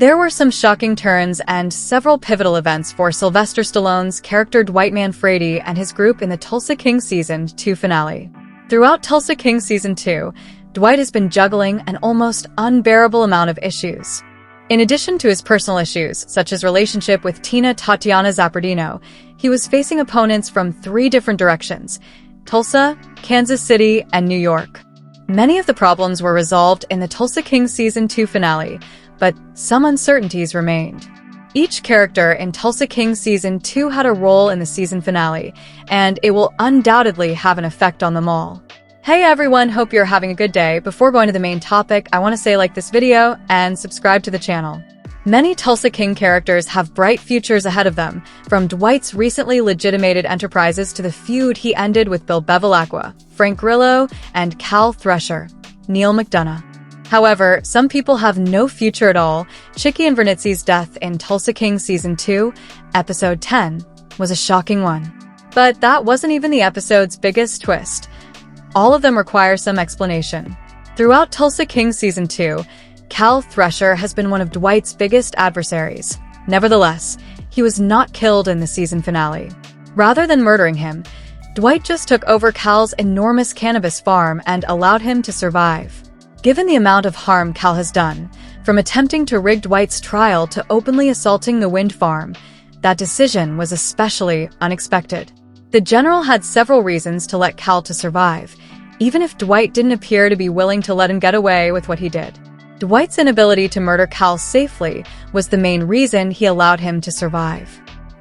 There were some shocking turns and several pivotal events for Sylvester Stallone's character Dwight Manfredi and his group in the Tulsa King Season 2 finale. Throughout Tulsa King Season 2, Dwight has been juggling an almost unbearable amount of issues. In addition to his personal issues, such as relationship with Tina Tatiana Zappardino, he was facing opponents from 3 different directions: Tulsa, Kansas City, and New York. Many of the problems were resolved in the Tulsa King Season 2 finale, but some uncertainties remained. Each character in Tulsa King Season 2 had a role in the season finale, and it will undoubtedly have an effect on them all. Hey everyone, hope you're having a good day. Before going to the main topic, I want to say like this video and subscribe to the channel. Many Tulsa King characters have bright futures ahead of them, from Dwight's recently legitimated enterprises to the feud he ended with Bill Bevilacqua, Frank Grillo, and Cal Thresher, Neil McDonough. However, some people have no future at all. Chickie and Vernizzi's death in Tulsa King Season 2, Episode 10, was a shocking one. But that wasn't even the episode's biggest twist. All of them require some explanation. Throughout Tulsa King Season 2, Cal Thresher has been one of Dwight's biggest adversaries. Nevertheless, he was not killed in the season finale. Rather than murdering him, Dwight just took over Cal's enormous cannabis farm and allowed him to survive. Given the amount of harm Cal has done, from attempting to rig Dwight's trial to openly assaulting the wind farm, that decision was especially unexpected. The general had several reasons to let Cal to survive, even if Dwight didn't appear to be willing to let him get away with what he did. Dwight's inability to murder Cal safely was the main reason he allowed him to survive.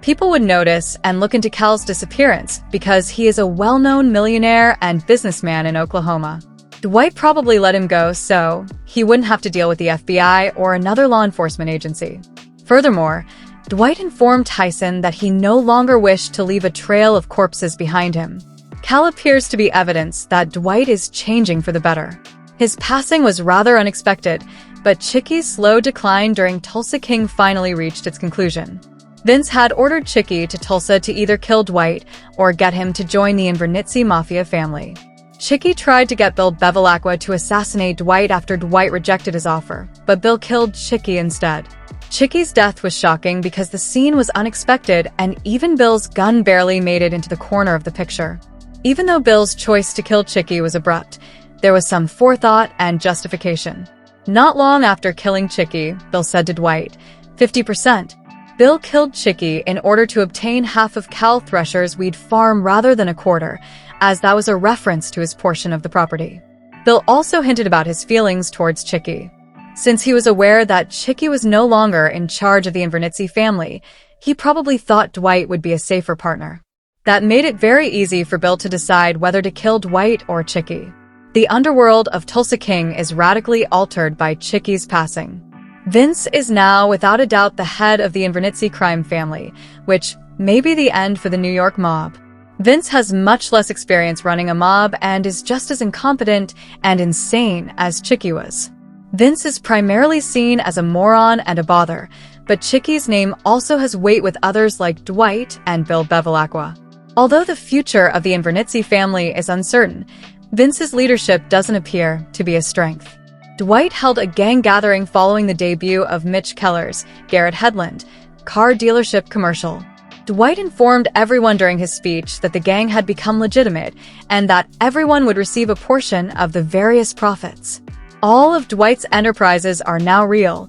People would notice and look into Cal's disappearance because he is a well-known millionaire and businessman in Oklahoma. Dwight probably let him go so he wouldn't have to deal with the FBI or another law enforcement agency. Furthermore, Dwight informed Tyson that he no longer wished to leave a trail of corpses behind him. Cal appears to be evidence that Dwight is changing for the better. His passing was rather unexpected, but Chickie's slow decline during Tulsa King finally reached its conclusion. Vince had ordered Chickie to Tulsa to either kill Dwight or get him to join the Invernizzi Mafia family. Chickie tried to get Bill Bevilacqua to assassinate Dwight after Dwight rejected his offer, but Bill killed Chickie instead. Chickie's death was shocking because the scene was unexpected and even Bill's gun barely made it into the corner of the picture. Even though Bill's choice to kill Chickie was abrupt, there was some forethought and justification. Not long after killing Chickie, Bill said to Dwight, 50%. Bill killed Chickie in order to obtain half of Cal Thresher's weed farm rather than a quarter, as that was a reference to his portion of the property. Bill also hinted about his feelings towards Chickie. Since he was aware that Chickie was no longer in charge of the Invernizzi family, he probably thought Dwight would be a safer partner. That made it very easy for Bill to decide whether to kill Dwight or Chickie. The underworld of Tulsa King is radically altered by Chickie's passing. Vince is now without a doubt the head of the Invernizzi crime family, which may be the end for the New York mob. Vince has much less experience running a mob and is just as incompetent and insane as Chickie was. Vince is primarily seen as a moron and a bother, but Chickie's name also has weight with others like Dwight and Bill Bevilacqua. Although the future of the Invernizzi family is uncertain, Vince's leadership doesn't appear to be a strength. Dwight held a gang gathering following the debut of Mitch Keller's Garrett Hedlund car dealership commercial. Dwight informed everyone during his speech that the gang had become legitimate and that everyone would receive a portion of the various profits. All of Dwight's enterprises are now real,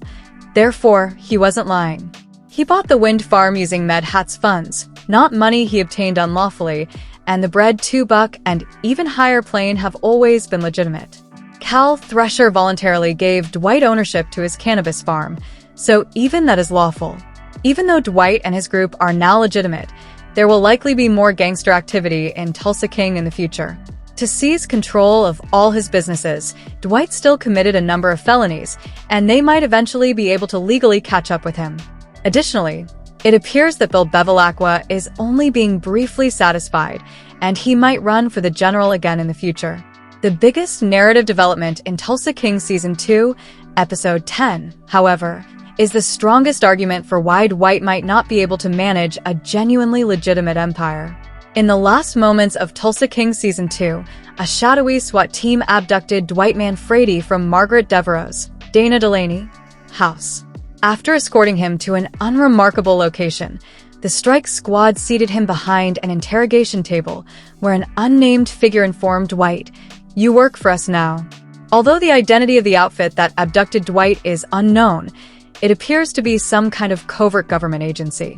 therefore he wasn't lying. He bought the wind farm using Med Hat's funds, not money he obtained unlawfully, and the bread, $2 and even higher plane have always been legitimate. Cal Thresher voluntarily gave Dwight ownership to his cannabis farm, so even that is lawful. Even though Dwight and his group are now legitimate, there will likely be more gangster activity in Tulsa King in the future. To seize control of all his businesses, Dwight still committed a number of felonies, and they might eventually be able to legally catch up with him. Additionally, it appears that Bill Bevilacqua is only being briefly satisfied, and he might run for the general again in the future. The biggest narrative development in Tulsa King Season 2, Episode 10, however, is the strongest argument for why Dwight might not be able to manage a genuinely legitimate empire. In the last moments of Tulsa King Season 2, a shadowy SWAT team abducted Dwight Manfredi from Margaret Devereaux's, Dana Delaney, house. After escorting him to an unremarkable location, the strike squad seated him behind an interrogation table where an unnamed figure informed Dwight, "You work for us now." Although the identity of the outfit that abducted Dwight is unknown, it appears to be some kind of covert government agency.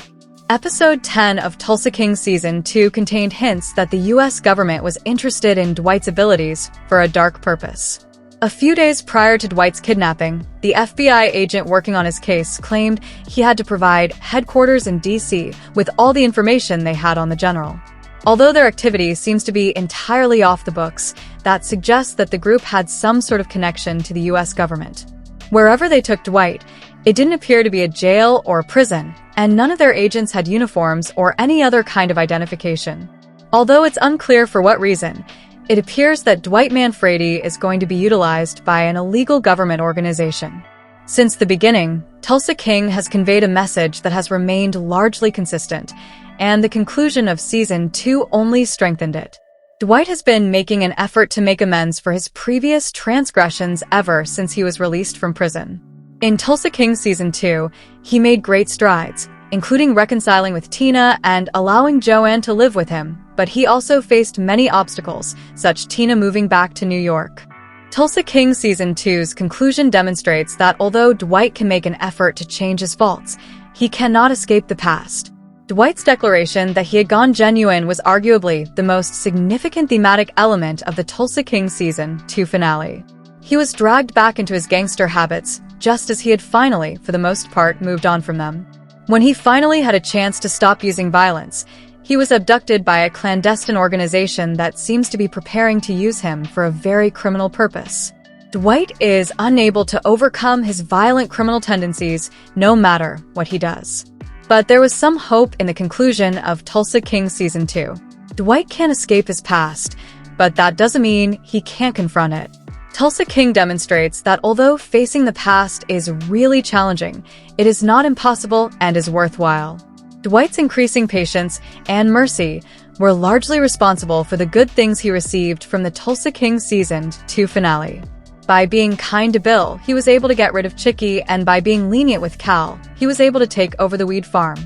Episode 10 of Tulsa King Season 2 contained hints that the U.S. government was interested in Dwight's abilities for a dark purpose. A few days prior to Dwight's kidnapping, the FBI agent working on his case claimed he had to provide headquarters in D.C. with all the information they had on the general. Although their activity seems to be entirely off the books, that suggests that the group had some sort of connection to the U.S. government. Wherever they took Dwight, it didn't appear to be a jail or a prison, and none of their agents had uniforms or any other kind of identification. Although it's unclear for what reason, it appears that Dwight Manfredi is going to be utilized by an illegal government organization. Since the beginning, Tulsa King has conveyed a message that has remained largely consistent, and the conclusion of Season 2 only strengthened it. Dwight has been making an effort to make amends for his previous transgressions ever since he was released from prison. In Tulsa King Season 2, he made great strides, including reconciling with Tina and allowing Joanne to live with him, but he also faced many obstacles, such Tina moving back to New York. Tulsa King Season 2's conclusion demonstrates that although Dwight can make an effort to change his faults, he cannot escape the past. Dwight's declaration that he had gone genuine was arguably the most significant thematic element of the Tulsa King Season 2 finale. He was dragged back into his gangster habits, just as he had finally, for the most part, moved on from them. When he finally had a chance to stop using violence, he was abducted by a clandestine organization that seems to be preparing to use him for a very criminal purpose. Dwight is unable to overcome his violent criminal tendencies, no matter what he does. But there was some hope in the conclusion of Tulsa King Season 2. Dwight can't escape his past, but that doesn't mean he can't confront it. Tulsa King demonstrates that although facing the past is really challenging, it is not impossible and is worthwhile. Dwight's increasing patience and mercy were largely responsible for the good things he received from the Tulsa King Season 2 finale. By being kind to Bill, he was able to get rid of Chickie, and by being lenient with Cal, he was able to take over the weed farm.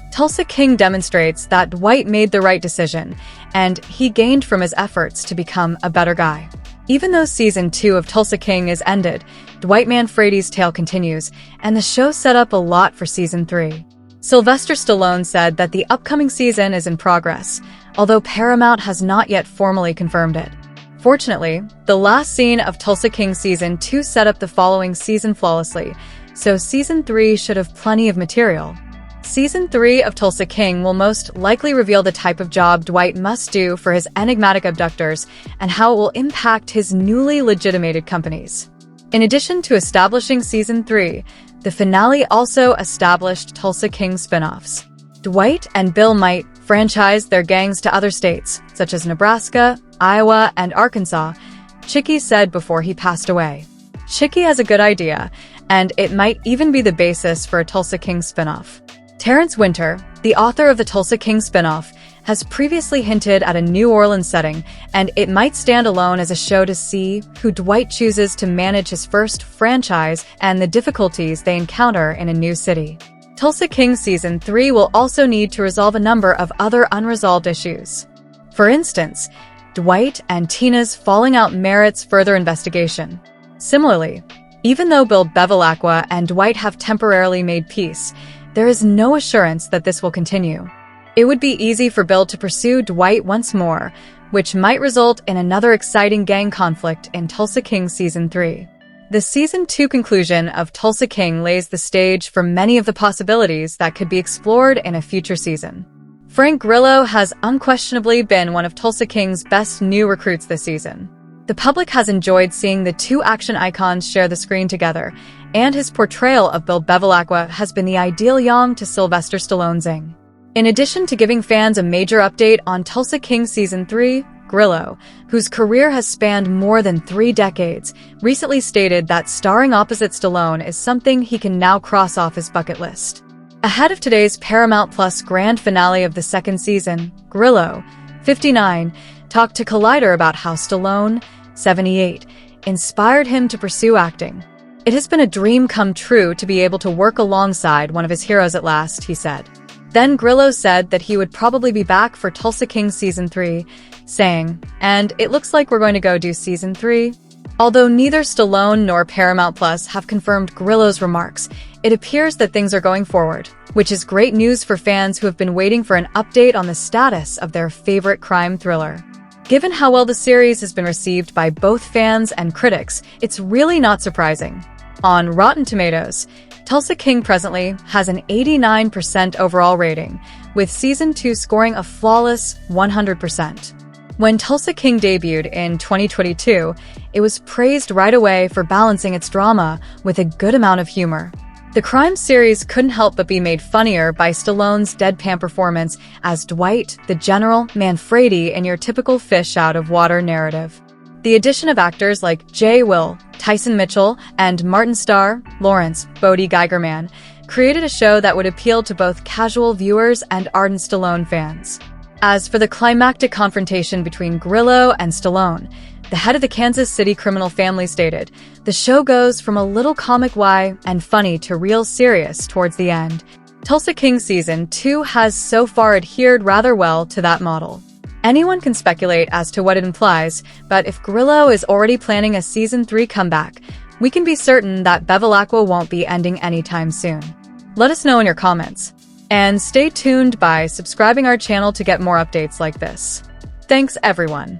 Tulsa King demonstrates that Dwight made the right decision, and he gained from his efforts to become a better guy. Even though Season 2 of Tulsa King is ended, Dwight Manfredi's tale continues, and the show set up a lot for Season 3. Sylvester Stallone said that the upcoming season is in progress, although Paramount has not yet formally confirmed it. Fortunately, the last scene of Tulsa King Season 2 set up the following season flawlessly, so Season 3 should have plenty of material. Season 3 of Tulsa King will most likely reveal the type of job Dwight must do for his enigmatic abductors and how it will impact his newly legitimated companies. In addition to establishing Season 3, the finale also established Tulsa King spin-offs. Dwight and Bill might franchise their gangs to other states, such as Nebraska, Iowa, and Arkansas, Chickie said before he passed away. Chickie has a good idea, and it might even be the basis for a Tulsa King spin-off. Terrence Winter, the author of the Tulsa King spin-off, has previously hinted at a New Orleans setting, and it might stand alone as a show to see who Dwight chooses to manage his first franchise and the difficulties they encounter in a new city. Tulsa King Season 3 will also need to resolve a number of other unresolved issues. For instance, Dwight and Tina's falling out merits further investigation. Similarly, even though Bill Bevilacqua and Dwight have temporarily made peace, there is no assurance that this will continue. It would be easy for Bill to pursue Dwight once more, which might result in another exciting gang conflict in Tulsa King Season 3. The Season 2 conclusion of Tulsa King lays the stage for many of the possibilities that could be explored in a future season. Frank Grillo has unquestionably been one of Tulsa King's best new recruits this season. The public has enjoyed seeing the two action icons share the screen together, and his portrayal of Bill Bevilacqua has been the ideal yang to Sylvester Stallone's Zing. In addition to giving fans a major update on Tulsa King Season 3, Grillo, whose career has spanned more than 3 decades, recently stated that starring opposite Stallone is something he can now cross off his bucket list. Ahead of today's Paramount Plus grand finale of the second season, Grillo, 59, talked to Collider about how Stallone, 78, inspired him to pursue acting. "It has been a dream come true to be able to work alongside one of his heroes at last," he said. Then Grillo said that he would probably be back for Tulsa King Season 3, saying, "And it looks like we're going to go do Season 3. Although neither Stallone nor Paramount Plus have confirmed Grillo's remarks, it appears that things are going forward, which is great news for fans who have been waiting for an update on the status of their favorite crime thriller. Given how well the series has been received by both fans and critics, it's really not surprising. On Rotten Tomatoes, Tulsa King presently has an 89% overall rating, with Season 2 scoring a flawless 100%. When Tulsa King debuted in 2022, it was praised right away for balancing its drama with a good amount of humor. The crime series couldn't help but be made funnier by Stallone's deadpan performance as Dwight, the General Manfredi in your typical fish-out-of-water narrative. The addition of actors like Jay Will, Tyson Mitchell, and Martin Starr, Lawrence, Bodie Geigerman, created a show that would appeal to both casual viewers and ardent Stallone fans. As for the climactic confrontation between Grillo and Stallone, the head of the Kansas City criminal family stated, "The show goes from a little comic and funny to real serious towards the end." Tulsa King Season 2 has so far adhered rather well to that model. Anyone can speculate as to what it implies, but if Grillo is already planning a Season 3 comeback, we can be certain that Bevilacqua won't be ending anytime soon. Let us know in your comments. And stay tuned by subscribing our channel to get more updates like this. Thanks, everyone.